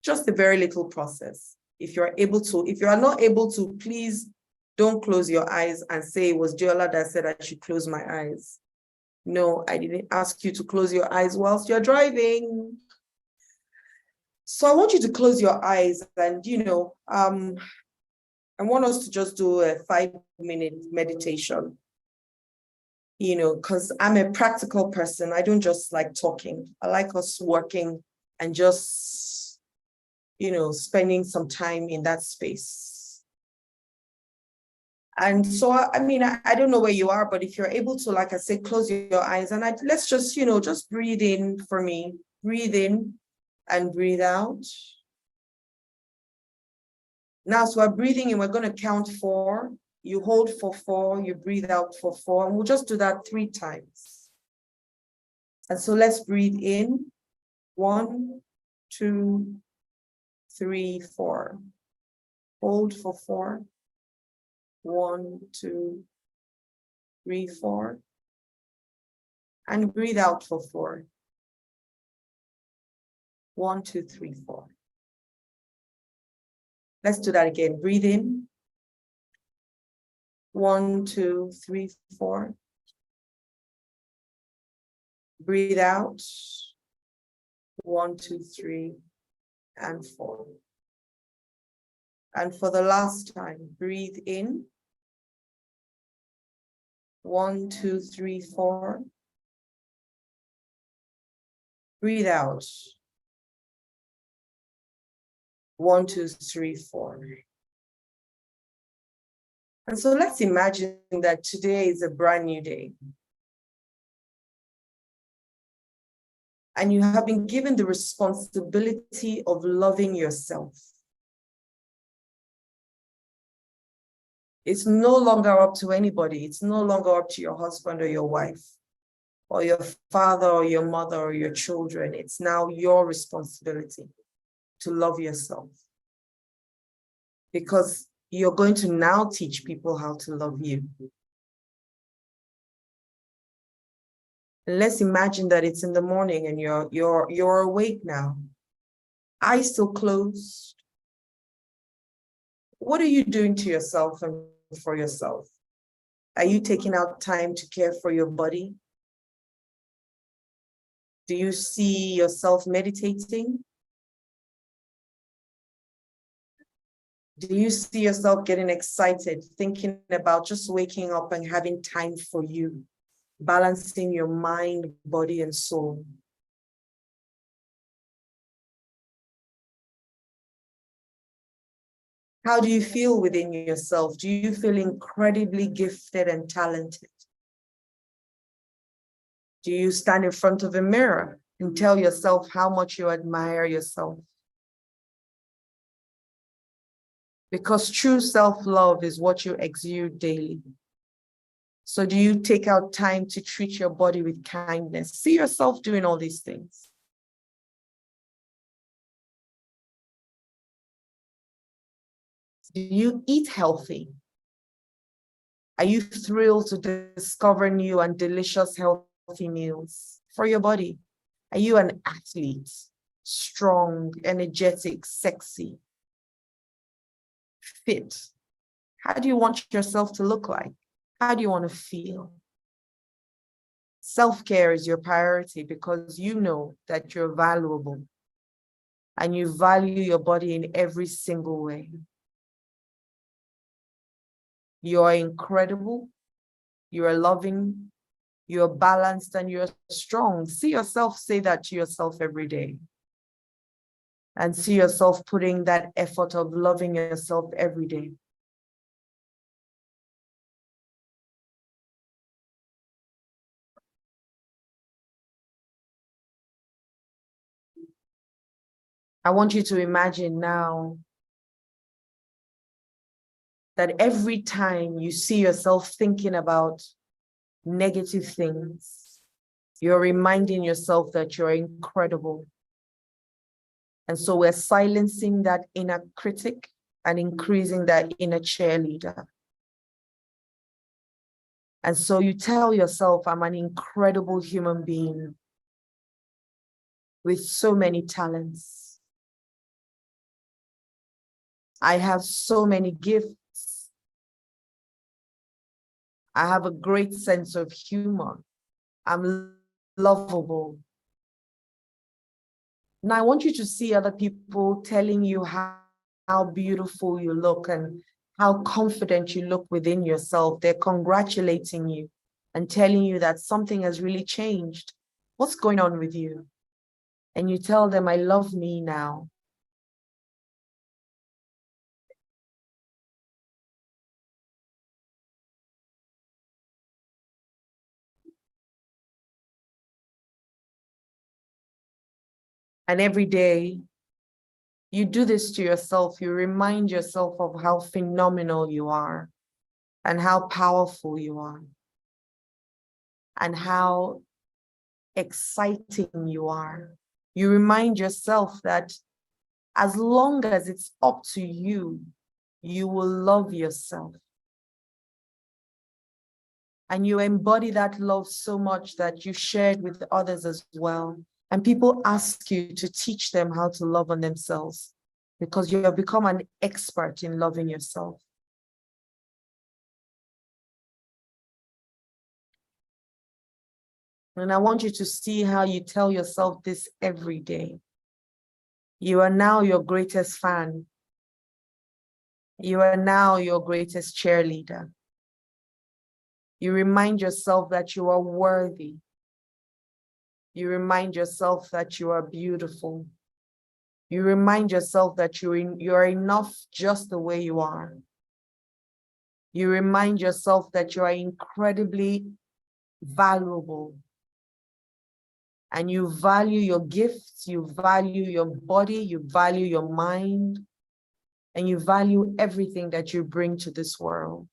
just a very little process. If you're able to, if you are not able to, please don't close your eyes and say it was Adeola that said I should close my eyes. No, I didn't ask you to close your eyes whilst you're driving. So I want you to close your eyes and, I want us to just do a 5-minute meditation, because I'm a practical person. I don't just like talking. I like us working and just, spending some time in that space. And so, I don't know where you are, but if you're able to, like I said, close your eyes and let's just, just breathe in for me. Breathe in and breathe out. Now, so we're breathing in, we're going to count 4. You hold for 4, you breathe out for 4, and we'll just do that 3 times. And so let's breathe in. 1, 2, 3, 4. Hold for 4. 1, 2, 3, 4. And breathe out for 4. 1, 2, 3, 4. Let's do that again. Breathe in. 1, 2, 3, 4. Breathe out. 1, 2, 3, and 4. And for the last time, breathe in. 1, 2, 3, 4. Breathe out. 1, 2, 3, 4. And so let's imagine that today is a brand new day. And you have been given the responsibility of loving yourself. It's no longer up to anybody. It's no longer up to your husband or your wife. or your father or your mother or your children. It's now your responsibility to love yourself, because you're going to now teach people how to love you. And let's imagine that it's in the morning and you're awake now, eyes still closed. What are you doing to yourself and for yourself? Are you taking out time to care for your body? Do you see yourself meditating? Do you see yourself getting excited, thinking about just waking up and having time for you, balancing your mind, body, and soul? How do you feel within yourself? Do you feel incredibly gifted and talented? Do you stand in front of a mirror and tell yourself how much you admire yourself? Because true self-love is what you exude daily. So do you take out time to treat your body with kindness? See yourself doing all these things. Do you eat healthy? Are you thrilled to discover new and delicious healthy meals for your body? Are you an athlete, strong, energetic, sexy, fit? How do you want yourself to look like? How do you want to feel? Self-care is your priority because you know that you're valuable and you value your body in every single way. You are incredible, you are loving, you're balanced, and you're strong. See yourself say that to yourself every day. And see yourself putting that effort of loving yourself every day. I want you to imagine now that every time you see yourself thinking about negative things, you're reminding yourself that you're incredible. And so we're silencing that inner critic and increasing that inner cheerleader. And so you tell yourself, I'm an incredible human being with so many talents. I have so many gifts. I have a great sense of humor. I'm lovable. Now I want you to see other people telling you how beautiful you look and how confident you look within yourself. They're congratulating you and telling you that something has really changed. What's going on with you? And you tell them, I love me now. And every day you do this to yourself, you remind yourself of how phenomenal you are and how powerful you are and how exciting you are. You remind yourself that as long as it's up to you, you will love yourself. And you embody that love so much that you share it with others as well. And people ask you to teach them how to love on themselves because you have become an expert in loving yourself. And I want you to see how you tell yourself this every day. You are now your greatest fan. You are now your greatest cheerleader. You remind yourself that you are worthy. You remind yourself that you are beautiful. You remind yourself that you are enough just the way you are. You remind yourself that you are incredibly valuable. And you value your gifts, you value your body, you value your mind, and you value everything that you bring to this world.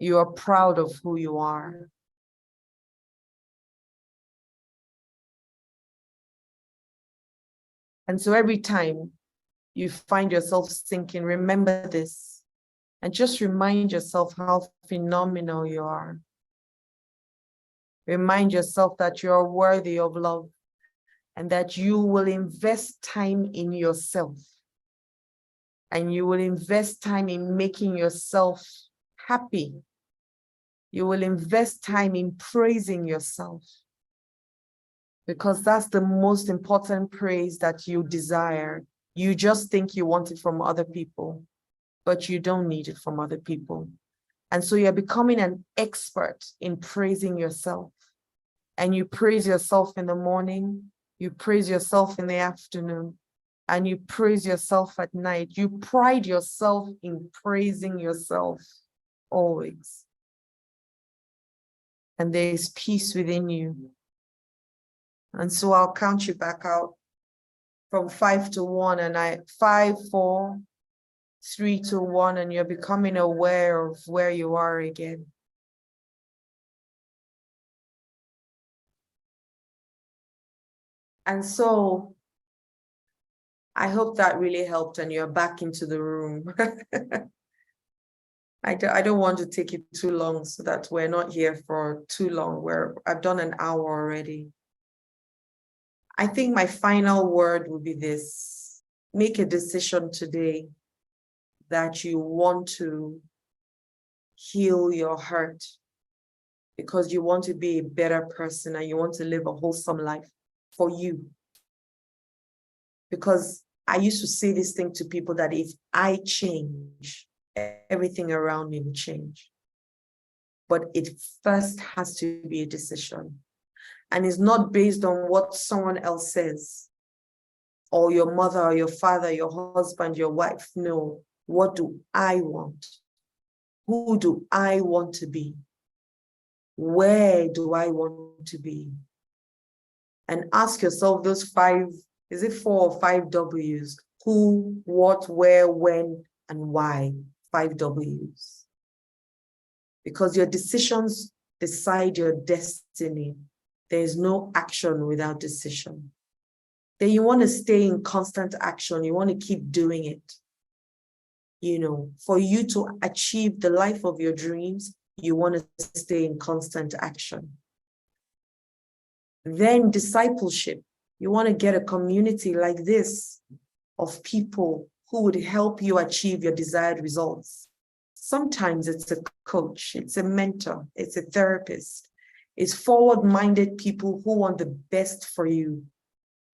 You are proud of who you are. And so every time you find yourself sinking, remember this and just remind yourself how phenomenal you are. Remind yourself that you are worthy of love and that you will invest time in yourself. And you will invest time in making yourself happy. You will invest time in praising yourself, because that's the most important praise that you desire. You just think you want it from other people, but you don't need it from other people. And so you're becoming an expert in praising yourself. And you praise yourself in the morning, you praise yourself in the afternoon, and you praise yourself at night. You pride yourself in praising yourself always. And there is peace within you. And so I'll count you back out from 5 to 1, and 5, 4, 3 to 1, and you're becoming aware of where you are again. And so I hope that really helped and you're back into the room. I don't want to take it too long so that we're not here for too long. I've done an hour already. I think my final word would be this: make a decision today that you want to heal your hurt because you want to be a better person and you want to live a wholesome life for you. Because I used to say this thing to people that if I change, everything around me will change. But it first has to be a decision. And it's not based on what someone else says, or your mother, or your father, your husband, your wife. No, what do I want? Who do I want to be? Where do I want to be? And ask yourself those 5, is it 4 or 5 W's? Who, what, where, when, and why? 5 W's. Because your decisions decide your destiny. There is no action without decision. Then you want to stay in constant action. You want to keep doing it. You know, for you to achieve the life of your dreams, you want to stay in constant action. Then discipleship. You want to get a community like this of people who would help you achieve your desired results. Sometimes it's a coach, it's a mentor, it's a therapist, it's forward-minded people who want the best for you.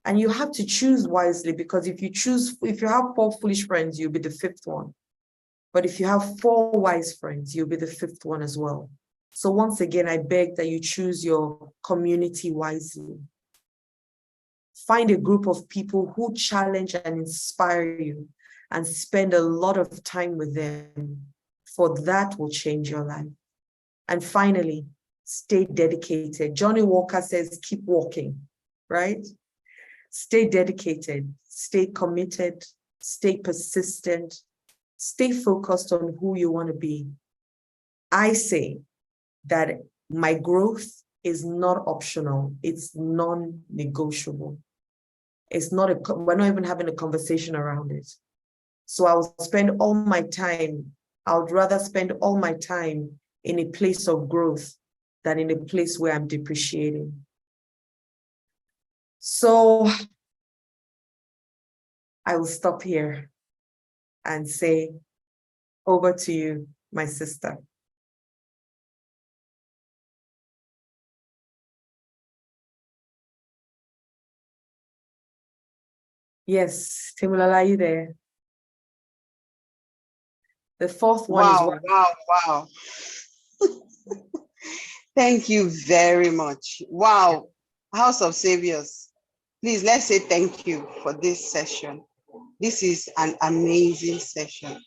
And you have to choose wisely, because if you have 4 foolish friends, you'll be the 5th one. But if you have 4 wise friends, you'll be the 5th one as well. So once again, I beg that you choose your community wisely. Find a group of people who challenge and inspire you and spend a lot of time with them, for that will change your life. And finally, stay dedicated. Johnny Walker says, keep walking, right? Stay dedicated, stay committed, stay persistent, stay focused on who you want to be. I say that my growth is not optional, it's non-negotiable. We're not even having a conversation around it. So I would rather spend all my time in a place of growth than in a place where I'm depreciating. So I will stop here and say, over to you, my sister. Yes, Timulala, are you there? The 4th one is what? Wow. Thank you very much. Wow. House of Saviours, please, let's say thank you for this session. This is an amazing session.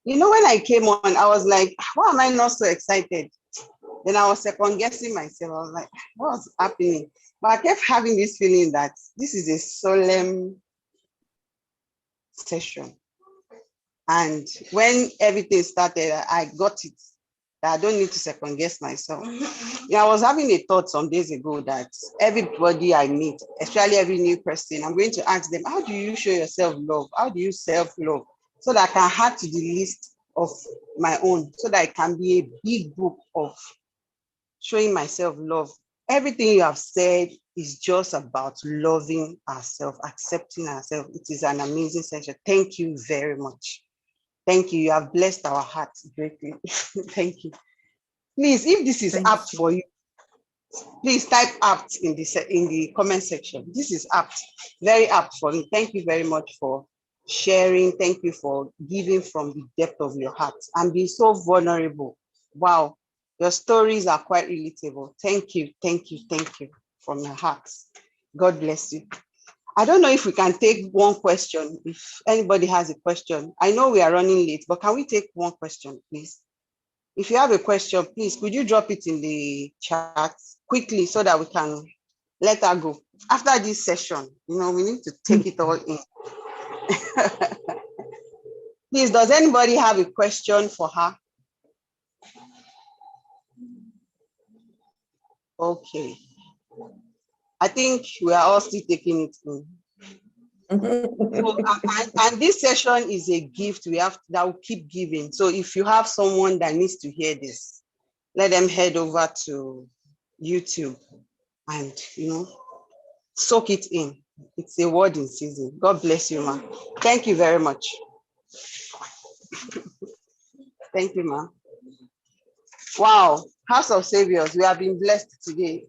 You know, when I came on, I was like, why am I not so excited? Then I was second guessing myself. I was like, what's happening? But I kept having this feeling that this is a solemn session. And when everything started, I got it. that I don't need to second guess myself. Yeah, I was having a thought some days ago that everybody I meet, especially every new person, I'm going to ask them, how do you show yourself love? How do you self-love? So that I can add to the list of my own, so that it can be a big book of showing myself love. Everything you have said is just about loving ourselves, accepting ourselves. It is an amazing session. Thank you very much. Thank you. You have blessed our hearts greatly. Thank you. Please, if this is Thank apt you. for you, please type apt in the comment section. This is apt, very apt for me. Thank you very much for sharing. Thank you for giving from the depth of your heart and being so vulnerable. Wow, your stories are quite relatable. Thank you, thank you, thank you from your heart. God bless you. I don't know if we can take one question. If anybody has a question, I know we are running late, but can we take one question, please? If you have a question, please, could you drop it in the chat quickly so that we can let her go? After this session, we need to take it all in. Please, does anybody have a question for her? Okay. I think we are all still taking it in. So, and this session is a gift we have that will keep giving. So if you have someone that needs to hear this, let them head over to YouTube and soak it in. It's a word in season. God bless you, ma. Thank you very much. Thank you, ma. Wow, House of Saviours, we have been blessed today.